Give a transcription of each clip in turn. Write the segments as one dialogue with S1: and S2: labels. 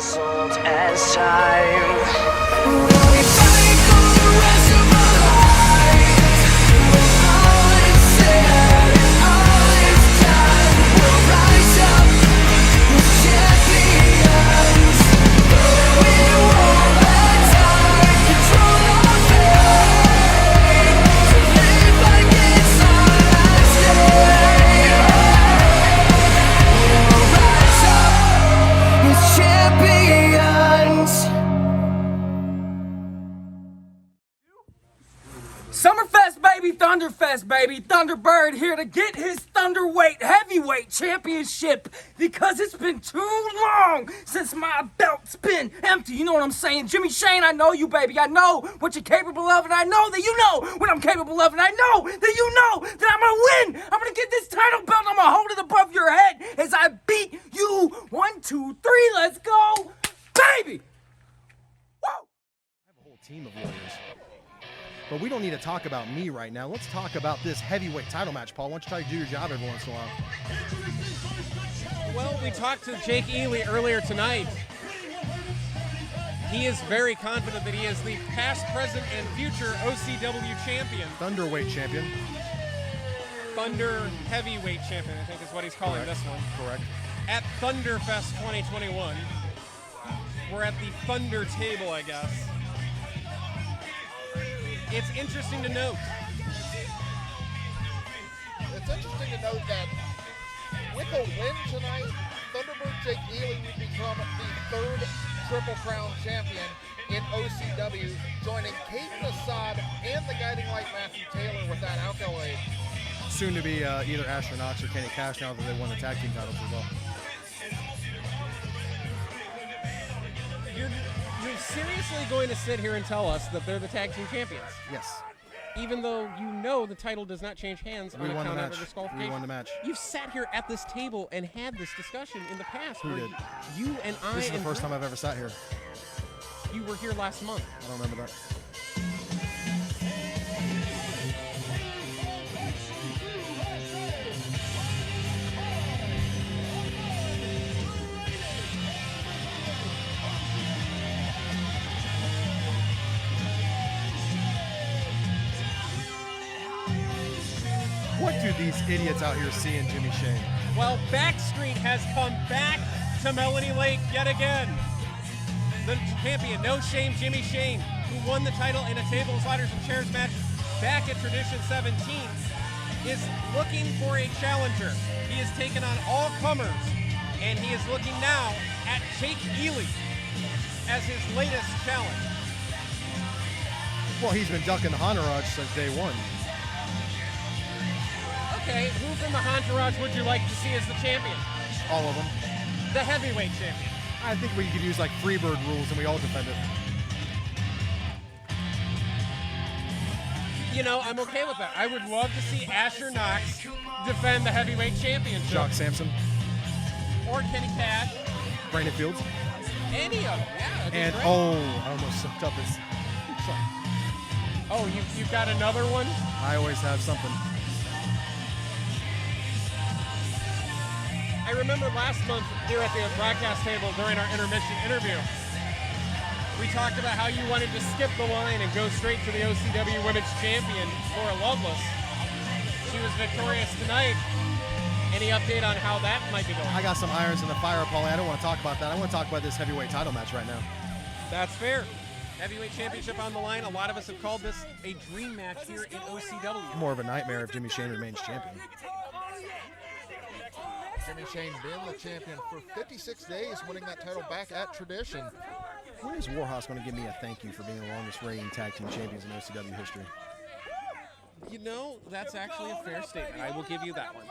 S1: insult as time.
S2: We fight for the rest of our lives. When all is said and all is done, we'll rise up as champions. We won't let time control our fate. So live like it's our last day. We'll rise up as champions.
S3: Summerfest, baby, Thunderfest, baby. Thunderbird here to get his Thunderweight Heavyweight Championship because it's been too long since my belt's been empty. You know what I'm saying? Jimmy Shane, I know you, baby. I know what you're capable of, and I know that you know what I'm capable of, and I know that you know that I'm gonna win. I'm gonna get this title belt. I'm gonna hold it above your head as I beat you. 1, 2, 3, let's go, baby. Woo!
S4: I have a whole team of warriors. But we don't need to talk about me right now. Let's talk about this heavyweight title match, Paul. Why don't you try to do your job every once in a while?
S5: Well, we talked to Jake Ely earlier tonight. He is very confident that he is the past, present, and future OCW champion.
S4: Thunderweight champion.
S5: Thunder Heavyweight Champion, I think is what he's calling this one.
S4: Correct.
S5: At Thunderfest 2021. We're at the Thunder table, I guess. It's interesting to note.
S6: It's interesting to note that with a win tonight, Thunderbird Jake Ely would become the third Triple Crown champion in OCW, joining Caden Assad and the Guiding Light Matthew Taylor with that accolade.
S4: Soon to be either Asher Knox or Kenny Cash now that they won the tag team titles as well.
S5: You're seriously going to sit here and tell us that they're the tag team champions?
S4: Yes.
S5: Even though you know the title does not change hands on account of a disqualification.
S4: We won the match.
S5: You've sat here at this table and had this discussion in the past.
S4: Who did?
S5: You and I.
S4: This is the first time I've ever sat here.
S5: You were here last month.
S4: I don't remember that. What do these idiots out here see in Jimmy Shane?
S5: Well, Backstreet has come back to Melanie Lake yet again. The champion, No Shame Jimmy Shane, who won the title in a tables, ladders, and chairs match back at Tradition 17, is looking for a challenger. He has taken on all comers, and he is looking now at Jake Ely as his latest challenge.
S4: Well, he's been ducking the Entourage since day one.
S5: Okay, who from the Entourage would you like to see as the champion?
S4: All of them.
S5: The heavyweight champion.
S4: I think we could use like Freebird rules and we all defend it.
S5: You know, I'm okay with that. I would love to see Asher Knox defend the heavyweight championship.
S4: Jock Sampson.
S5: Or Kenny Cash.
S4: Brandon Fields.
S5: Any of them, yeah.
S4: And,
S5: great.
S4: oh, I almost sucked up his...
S5: Oh, you've got another one?
S4: I always have something.
S5: I remember last month here at the broadcast table during our intermission interview, we talked about how you wanted to skip the line and go straight to the OCW Women's Champion, Laura Lovelace. She was victorious tonight. Any update on how that might be going?
S4: I got some irons in the fire, Paulie. I don't want to talk about that. I want to talk about this heavyweight title match right now.
S5: That's fair. Heavyweight championship on the line. A lot of us have called this a dream match here in OCW.
S4: More of a nightmare if Jimmy Shane remains champion.
S6: Jimmy Shane been the champion for 56 days, winning that title back at Tradition.
S4: When is Warhorse going to give me a thank you for being the longest reigning tag team champions in OCW history?
S5: You know, that's actually a fair statement. I will give you that one.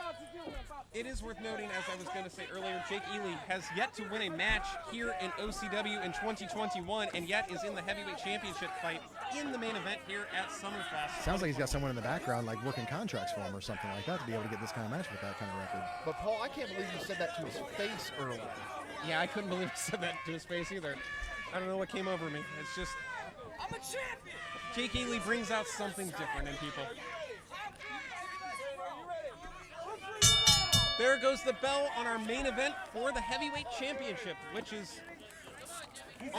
S5: It is worth noting, as I was going to say earlier, Jake Ely has yet to win a match here in OCW in 2021, and yet is in the heavyweight championship fight in the main event here at Summerfest.
S4: Sounds like he's got someone in the background, like working contracts for him or something like that, to be able to get this kind of match with that kind of record.
S6: But Paul, I can't believe you said that to his face earlier.
S5: Yeah, I couldn't believe he said that to his face either. I don't know what came over me. It's just... I'm a champion! Jake Ely brings out something different in people. There goes the bell on our main event for the heavyweight championship, which is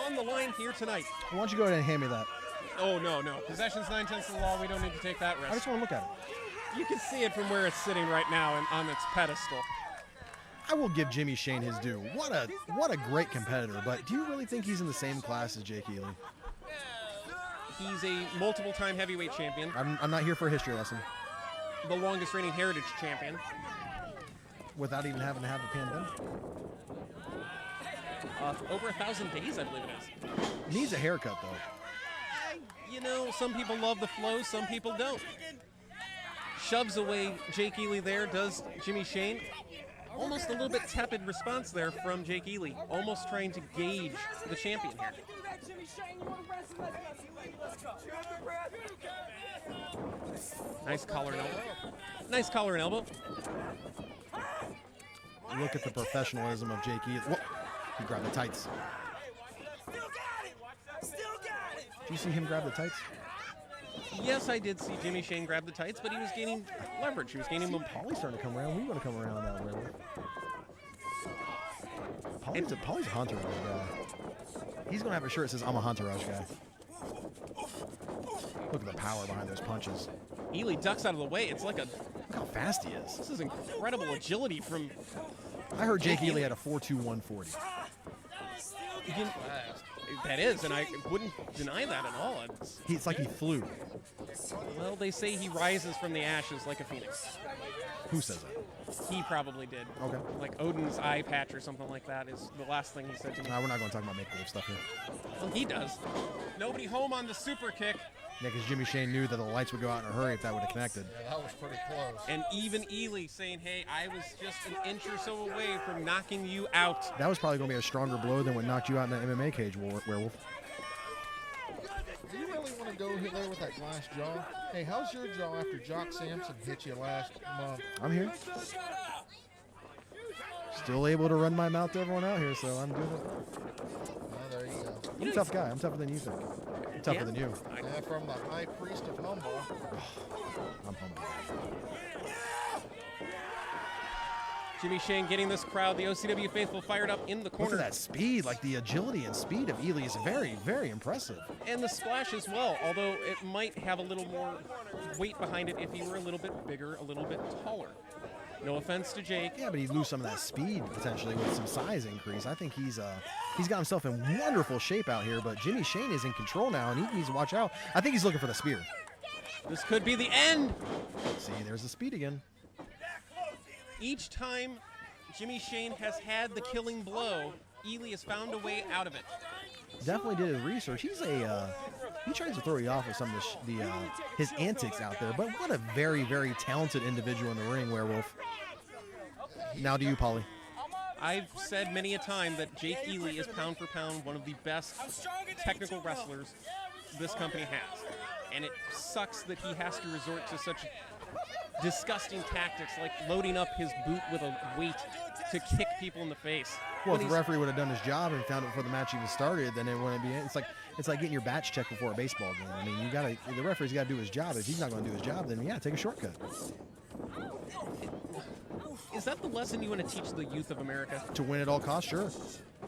S5: on the line here tonight.
S4: Why don't you go ahead and hand me that?
S5: Oh, no. Possession's 9/10 of the law. We don't need to take that
S4: I
S5: risk.
S4: just want to look at it.
S5: You can see it from where it's sitting right now and on its pedestal.
S4: I will give Jimmy Shane his due. What a great competitor. But do you really think he's in the same class as Jake Ely?
S5: He's a multiple-time heavyweight champion,
S4: I'm not here for a history lesson.
S5: the longest reigning heritage champion.
S4: Without even having to have a pandemic.
S5: Over 1,000 days, I believe it is.
S4: Needs a haircut, though.
S5: You know, some people love the flow, some people don't. Shoves away Jake Ely there, does Jimmy Shane. Almost a little bit tepid response there from Jake Ely, almost trying to gauge the champion here. Nice collar and elbow. Nice collar and elbow.
S4: Look at the professionalism of Jake Ely. Whoa. He grabbed the tights. Did you see him grab the tights?
S5: Yes, I did see Jimmy Shane grab the tights, but he was gaining leverage. He was gaining momentum.
S4: Paulie's starting to come around. We want to come around that way. Paulie's a entourage guy. He's going to have a shirt that says, I'm a entourage guy. Look at the power behind those punches.
S5: Ely ducks out of the way. It's like a...
S4: Look how fast he is.
S5: This is incredible agility from...
S4: I heard Jake Ely had a 4.2 140.
S5: That is, and I wouldn't deny that at all.
S4: It's like he flew.
S5: Well, they say he rises from the ashes like a phoenix.
S4: Who says that?
S5: He probably did.
S4: Okay.
S5: Like Odin's eye patch or something like that is the last thing he said to me.
S4: No, we're not going to talk about make-believe stuff here.
S5: Well, he does. Nobody home on the super kick.
S4: Yeah, because Jimmy Shane knew that the lights would go out in a hurry if that would have connected.
S6: Yeah, that was pretty close.
S5: And even Ely saying, hey, I was just an inch or so away from knocking you out.
S4: That was probably going to be a stronger blow than what knocked you out in that MMA cage, Werewolf.
S6: Do you really want to go there with that glass jaw? Hey, how's your jaw after Jock Sampson hit you last month?
S4: I'm here. Still able to run my mouth to everyone out here, so I'm good.
S6: Oh, there you go.
S4: I'm a tough guy. I'm tougher than you think. I'm tougher than you.
S6: Yeah, from the high priest of humble.
S4: I'm humble.
S5: Jimmy Shane getting this crowd, the OCW faithful fired up in the
S4: Look
S5: corner.
S4: at that speed. Like the agility and speed of Ely is very, very impressive.
S5: And the splash as well, although it might have a little more weight behind it if he were a little bit bigger, a little bit taller. No offense to Jake.
S4: Yeah, but he'd lose some of that speed potentially with some size increase. I think he's got himself in wonderful shape out here, but Jimmy Shane is in control now, and he needs to watch out. I think he's looking for the spear.
S5: This could be the end.
S4: See, there's the speed again.
S5: Each time Jimmy Shane has had the killing blow, Ely has found a way out of it.
S4: Definitely did his research. He tries to throw you off with some of his antics out there, but what a very, very talented individual in the ring, Werewolf. Now to you, Paulie.
S5: I've said many a time that Jake Ely is pound for pound one of the best technical wrestlers this company has. And it sucks that he has to resort to such disgusting tactics like loading up his boot with a weight to kick people in the face.
S4: Well,
S5: When
S4: if the referee would have done his job and found it before the match even started, then it wouldn't be. It's like getting your batch checked before a baseball game. I mean, the referee's got to do his job. If he's not going to do his job, then yeah, take a shortcut.
S5: Is that the lesson you want to teach the youth of America?
S4: To win at all costs, sure.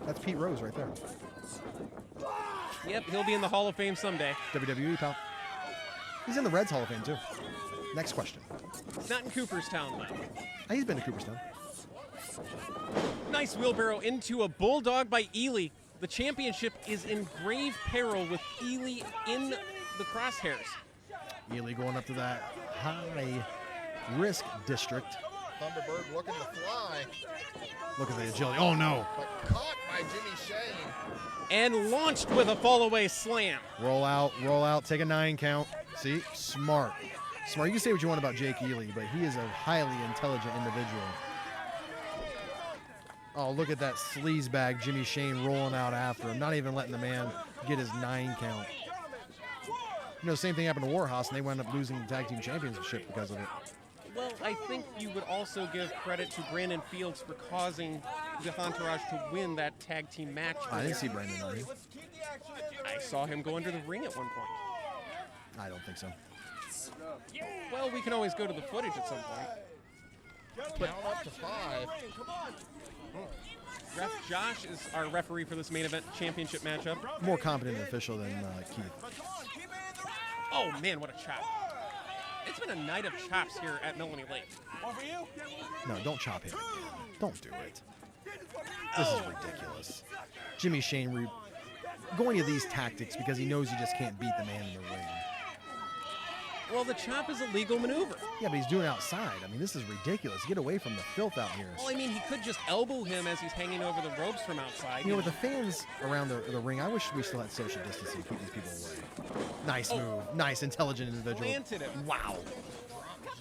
S4: That's Pete Rose right there.
S5: Yep, he'll be in the Hall of Fame someday.
S4: WWE, pal. He's in the Reds Hall of Fame, too. Next question.
S5: It's not in Cooperstown, though.
S4: He's been to Cooperstown.
S5: Nice wheelbarrow into a bulldog by Ely. The championship is in grave peril with Ely in the crosshairs.
S4: Ely going up to that high-risk district.
S6: Thunderbird looking to fly,
S4: Look at the agility. Oh, no.
S6: but caught by Jimmy Shane.
S5: And launched with a fallaway slam.
S4: Roll out, take a 9 count. See? Smart. Smart. You can say what you want about Jake Ely, but he is a highly intelligent individual. Oh, look at that sleazebag Jimmy Shane rolling out after him, not even letting the man get his 9 count. You know, the same thing happened to Warhouse, and they wound up losing the tag team championship because of it.
S5: Well, I think you would also give credit to Brandon Fields for causing the Entourage to win that tag team match.
S4: I didn't see Brandon on here.
S5: I saw him go under the ring at one point.
S4: I don't think so.
S5: Well, we can always go to the footage at some point.
S6: Count up to 5.
S5: Ref Josh is our referee for this main event championship matchup.
S4: More competent official than Keith.
S5: Oh man, what a chop. It's been a night of chops here at Melanie Lake.
S4: No, don't chop him. Don't do it. This is ridiculous. Jimmy Shane going to these tactics because he knows he just can't beat the man in the ring.
S5: Well, the chop is a legal maneuver.
S4: Yeah, but he's doing it outside. I mean, this is ridiculous. Get away from the filth out here.
S5: Well, I mean, he could just elbow him as he's hanging over the ropes from outside.
S4: You know, with the fans around the ring, I wish we still had social distancing to keep these people away. Nice move. Nice, intelligent individual.
S5: Planted it.
S4: Wow.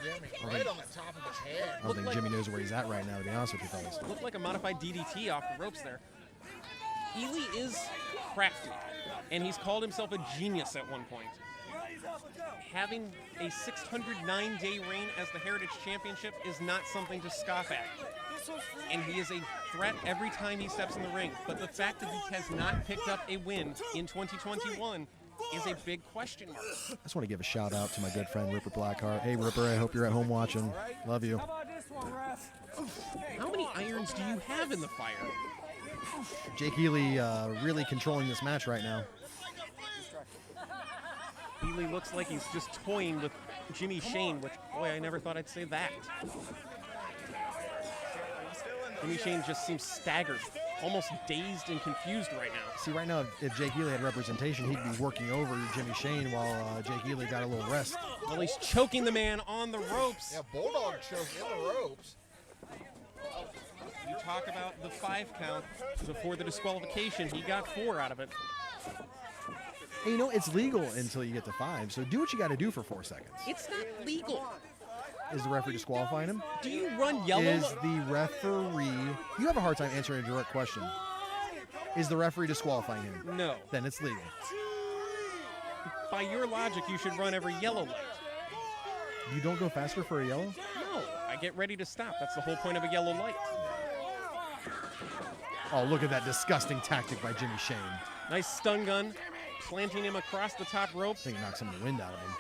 S6: Jimmy, right on the top of his head.
S4: I don't think Jimmy knows where he's at right now, to be honest with you fellas.
S5: Looked like a modified DDT off the ropes there. Ely is crafty, and he's called himself a genius at one point. Having a 609-day reign as the Heritage Championship is not something to scoff at. And he is a threat every time he steps in the ring. But the fact that he has not picked up a win in 2021 is a big question mark.
S4: I just want to give a shout out to my good friend Ripper Blackheart. Hey Ripper, I hope you're at home watching. Love you.
S5: How many irons do you have in the fire?
S4: Jake Ely really controlling this match right now.
S5: Ely looks like he's just toying with Jimmy Shane, which, boy, I never thought I'd say that. Jimmy Shane just seems staggered, almost dazed and confused right now.
S4: See, right now, if Jake Ely had representation, he'd be working over Jimmy Shane while Jake Ely got a little rest.
S5: Well, he's choking the man on the ropes.
S6: Yeah, Bulldog choke in the ropes.
S5: You talk about the 5 count before the disqualification. He got 4 out of it.
S4: Hey, you know, it's legal until you get to 5, so do what you got to do for 4 seconds.
S5: It's not legal.
S4: Is the referee disqualifying him?
S5: Do you run yellow?
S4: Is the referee... You have a hard time answering a direct question. Is the referee disqualifying him?
S5: No.
S4: Then it's legal.
S5: By your logic, you should run every yellow light.
S4: You don't go faster for a yellow?
S5: No, I get ready to stop. That's the whole point of a yellow light.
S4: Oh, look at that disgusting tactic by Jimmy Shane.
S5: Nice stun gun, planting him across the top rope.
S4: I think it knocked some of the wind out of him.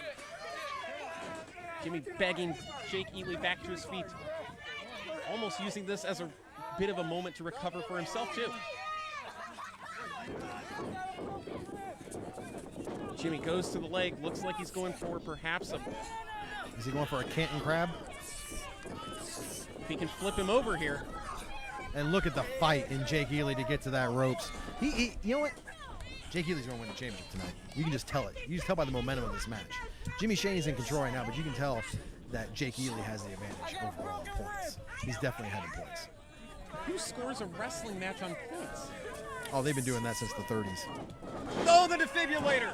S5: Jimmy begging Jake Ely back to his feet. Almost using this as a bit of a moment to recover for himself, too. Jimmy goes to the leg. Looks like he's going for perhaps a...
S4: Is he going for a Canton crab?
S5: If he can flip him over here.
S4: And look at the fight in Jake Ely to get to that ropes. You know what? Jake Ely's going to win the championship tonight. You can just tell it. You just tell by the momentum of this match. Jimmy Shane is in control right now, but you can tell that Jake Ely has the advantage overall in points. He's definitely ahead in points.
S5: Who scores a wrestling match on points?
S4: Oh, they've been doing that since the 30s.
S5: Oh, the defibrillator!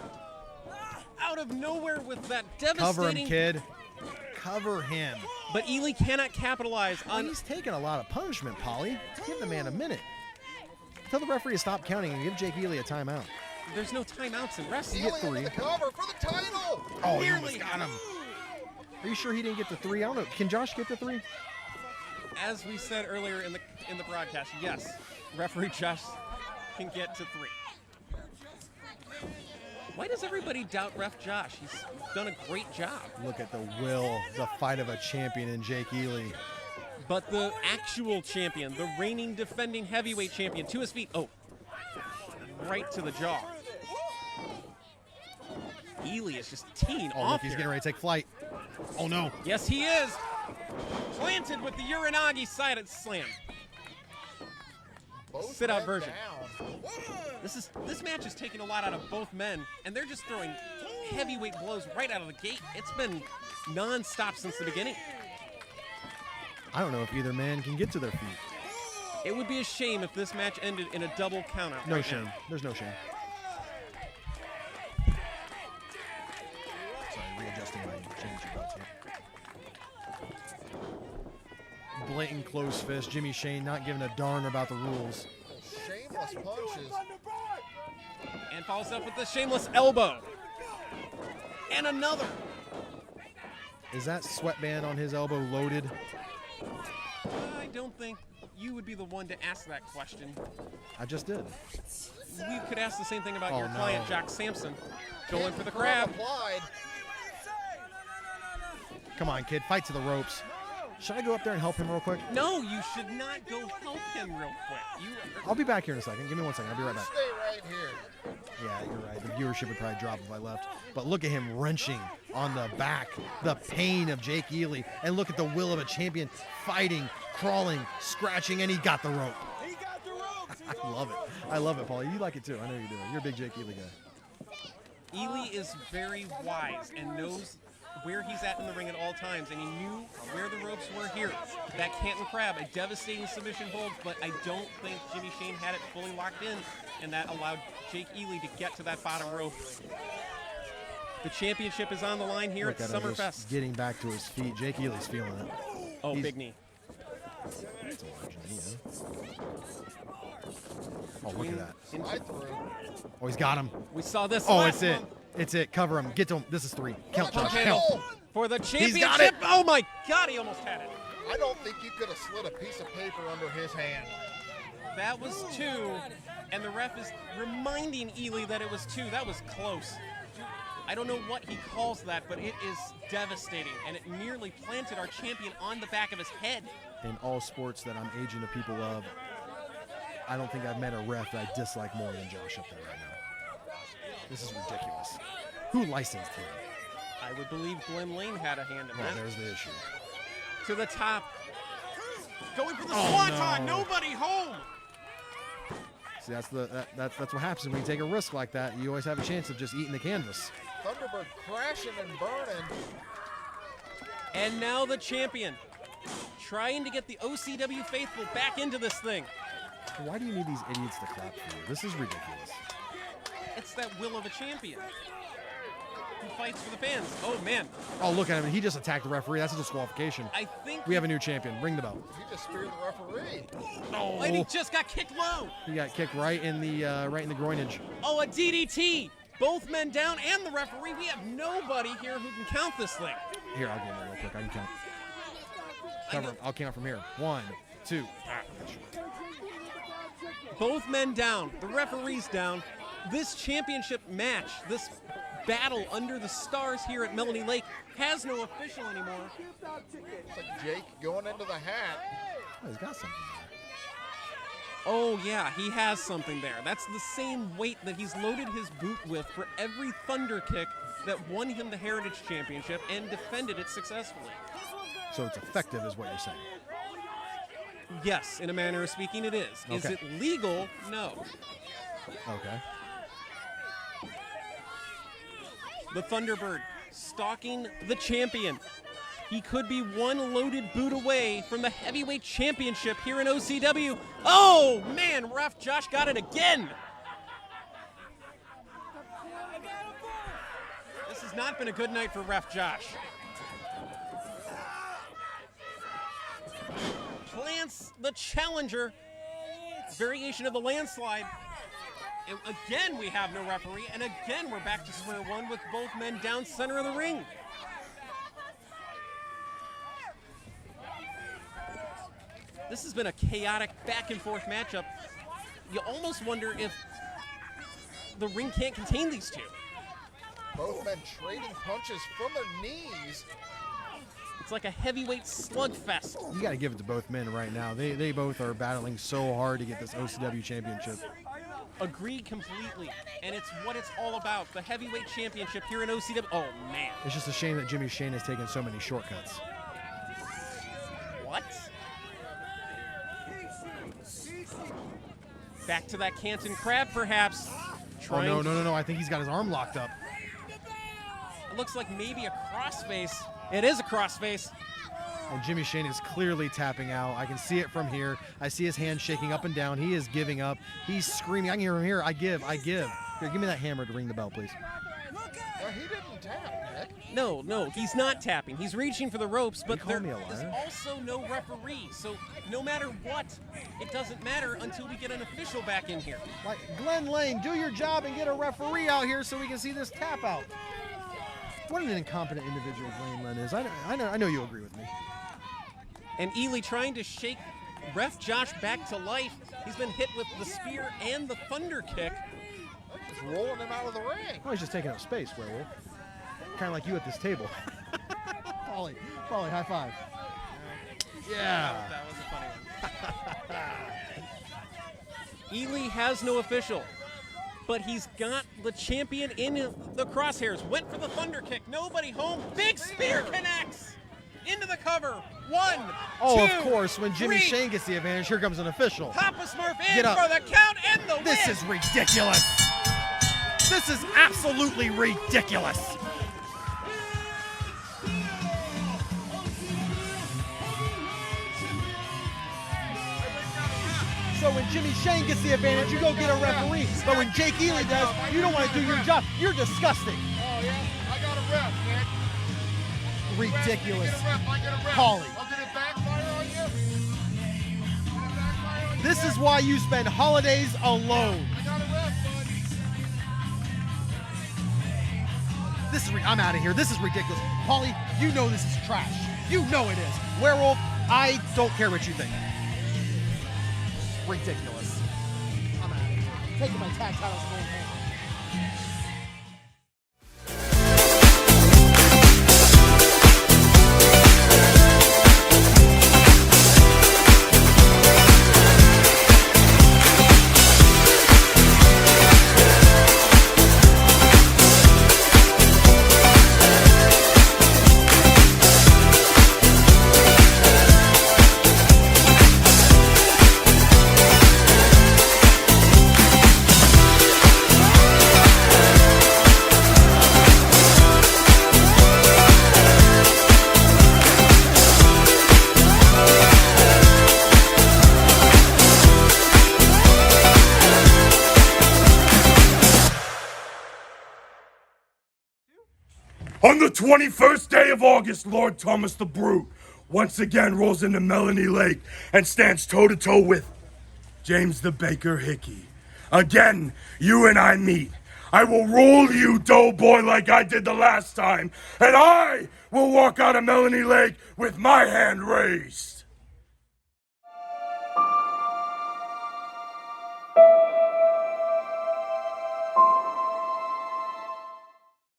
S5: Out of nowhere with that devastating...
S4: Cover him, kid. Cover him.
S5: But Ely cannot capitalize on...
S4: He's taking a lot of punishment, Polly. Give the man a minute. Tell the referee to stop counting and give Jake Ely a timeout.
S5: There's no timeouts in wrestling.
S4: Get
S6: Ely
S4: 3.
S6: into the cover for the title.
S4: Oh, he
S5: Nearly.
S4: almost got him. Are you sure he didn't get the 3? I don't know. Can Josh get the 3?
S5: As we said earlier in the broadcast, yes, referee Josh can get to 3. Why does everybody doubt ref Josh? He's done a great job.
S4: Look at the will, the fight of a champion in Jake Ely.
S5: But the actual champion, the reigning defending heavyweight champion, to his feet. Oh, right to the jaw. Ely is just teeing
S4: Oh,
S5: off
S4: look, he's
S5: here.
S4: getting ready to take flight. Oh, no.
S5: Yes, he is. Planted with the Uranagi side slam.
S6: Both
S5: Sit out
S6: men
S5: version.
S6: down.
S5: This match is taking a lot out of both men, and they're just throwing heavyweight blows right out of the gate. It's been non-stop since the beginning.
S4: I don't know if either man can get to their feet.
S5: It would be a shame if this match ended in a double countout.
S4: No
S5: right
S4: shame.
S5: now.
S4: There's no shame. Sorry, readjusting my championship belts here. Blatant close fist. Jimmy Shane not giving a darn about the rules.
S6: Shameless punches.
S5: And follows up with the shameless elbow. And another.
S4: Is that sweatband on his elbow loaded?
S5: I don't think you would be the one to ask that question.
S4: I just did.
S5: We could ask the same thing about
S4: Oh,
S5: your
S4: no.
S5: client, Jock Sampson, going for the
S6: Crab
S5: crab.
S6: applied.
S4: Come on, kid. Fight to the ropes. Should I go up there and help him real quick?
S5: No, you should not go help him real quick.
S4: I'll be back here in a second. Give me 1 second. I'll be right back.
S6: Stay right here.
S4: Yeah, you're right. The viewership would probably drop if I left. But look at him wrenching on the back, the pain of Jake Ely. And look at the will of a champion fighting, crawling, scratching, and he got the rope.
S2: He got the ropes.
S4: I love it. I love it, Paulie. You like it too. I know you do. You're a big Jake Ely guy.
S5: Ely is very wise and knows where he's at in the ring at all times, and he knew where the ropes were here. That Canton Crab, a devastating submission hold, but I don't think Jimmy Shane had it fully locked in, and that allowed Jake Ely to get to that bottom rope. The championship is on the line here
S4: Look
S5: at
S4: at him just
S5: Summerfest.
S4: getting back to his feet. Jake Ely's feeling it.
S5: Oh,
S4: He's-
S5: big knee.
S4: That's a large knee, huh? Oh, look at that.
S6: Slide through.
S4: Oh, he's got him.
S5: We saw this
S4: Oh,
S5: last
S4: it's it.
S5: month.
S4: It's it. Cover him. Get to him. This is 3. Count, Josh.
S5: Handle
S4: Count.
S5: for the
S4: got
S5: championship.
S4: it.
S5: Oh my God, he almost had it.
S6: I don't think you could have slid a piece of paper under his hand.
S5: That was 2, and the ref is reminding Ely that it was 2. That was close. I don't know what he calls that, but it is devastating, and it nearly planted our champion on the back of his head.
S4: In all sports that I'm agent of people of, I don't think I've met a ref that I dislike more than Josh up there right now. This is ridiculous. Who licensed him?
S5: I would believe Glenn Lane had a hand in
S4: Oh,
S5: that.
S4: there's the issue.
S5: To the top. Going for the
S4: Oh,
S5: swanton.
S4: no.
S5: Nobody home.
S4: See, that's what happens when you take a risk like that. You always have a chance of just eating the canvas.
S6: Thunderbird crashing and burning.
S5: And now the champion trying to get the OCW faithful back into this thing.
S4: Why do you need these idiots to clap for you? This is ridiculous.
S5: It's that will of a champion who fights for the fans. Oh, man.
S4: Oh, look at him. He just attacked the referee. That's a disqualification.
S5: I think
S4: We have a new champion. Ring the bell.
S6: He just speared the referee.
S5: and he just got kicked low.
S4: He got kicked right in the groinage.
S5: Oh, a DDT. Both men down and the referee. We have nobody here who can count this thing.
S4: Here, I'll get him real quick. I can count.
S5: I
S4: Cover
S5: know-
S4: him. I'll count from here. 1, 2.
S5: Both men down. The referee's down. This championship match, this battle under the stars here at Melanie Lake has no official anymore.
S6: It's like Jake going into the hat.
S4: Oh, he's got something there.
S5: Oh, yeah, he has something there. That's the same weight that he's loaded his boot with for every Thunder kick that won him the Heritage Championship and defended it successfully.
S4: So it's effective is what you're saying.
S5: Yes, in a manner of speaking, it is. Is
S4: Okay.
S5: it legal? No.
S4: Okay.
S5: The Thunderbird stalking the champion. He could be one loaded boot away from the heavyweight championship here in OCW. Oh, man, ref Josh got it again. This has not been a good night for ref Josh. Plants the challenger. Variation of the landslide. And again, we have no referee, and again, we're back to square one with both men down center of the ring. This has been a chaotic back and forth matchup. You almost wonder if the ring can't contain these two.
S6: Both men trading punches from their knees.
S5: It's like a heavyweight slugfest.
S4: You got to give it to both men right now. They both are battling so hard to get this OCW championship.
S5: Agreed completely, and it's what it's all about. The heavyweight championship here in OCW. Oh, man.
S4: It's just a shame that Jimmy Shane has taken so many shortcuts.
S5: What? Back to that Canton Crab, perhaps.
S4: Oh,
S5: Trying
S4: no. I think he's got his arm locked up.
S5: It looks like maybe a crossface. It is a crossface.
S4: And Jimmy Shane is clearly tapping out. I can see it from here. I see his hand shaking up and down. He is giving up. He's screaming. I can hear him here. I give. Here, give me that hammer to ring the bell, please.
S6: Well, he didn't tap, Nick.
S5: No, he's not tapping. He's reaching for the ropes, but
S4: call
S5: there
S4: me a
S5: is
S4: liar?
S5: also no referee. So no matter what, it doesn't matter until we get an official back in here.
S4: Like, Glenn Lane, do your job and get a referee out here so we can see this tap out. What an incompetent individual Glenn Lane is. I know you agree with me.
S5: And Ely trying to shake ref Josh back to life. He's been hit with the spear and the thunder kick.
S6: Just rolling him out of the ring.
S4: Oh, he's just taking up space, Werewolf. Kind of like you at this table. Polly, high five. Yeah.
S5: That was a funny one. Ely has no official, but he's got the champion in the crosshairs. Went for the thunder kick. Nobody home. Big spear connects into the cover. 1,
S4: Oh,
S5: 2,
S4: of course, when Jimmy
S5: 3.
S4: Shane gets the advantage, here comes an official.
S5: Papa Smurf in
S4: Get up.
S5: for the count and the
S4: This
S5: win.
S4: is ridiculous. This is absolutely ridiculous. So when Jimmy Shane gets the advantage, you go get a referee. But when Jake Ely does, you don't want to do your job. You're disgusting.
S6: Oh, yeah? I got a ref, Nick.
S4: Ridiculous.
S6: Get a ref, I get a ref.
S4: Holly.
S6: Oh, did it backfire on you? Did it backfire on you?
S4: This is why you spend holidays alone.
S6: I got a ref, bud.
S4: I'm out of here. This is ridiculous. Holly, you know this is trash. You know it is. Werewolf, I don't care what you think. Ridiculous. I'm out of here. Taking my tag titles and going home.
S7: On the 21st day of August, Lord Thomas the Brute once again rolls into Melanie Lake and stands toe-to-toe with James the Baker Hickey. Again, you and I meet. I will roll you, doughboy, like I did the last time, and I will walk out of Melanie Lake with my hand raised.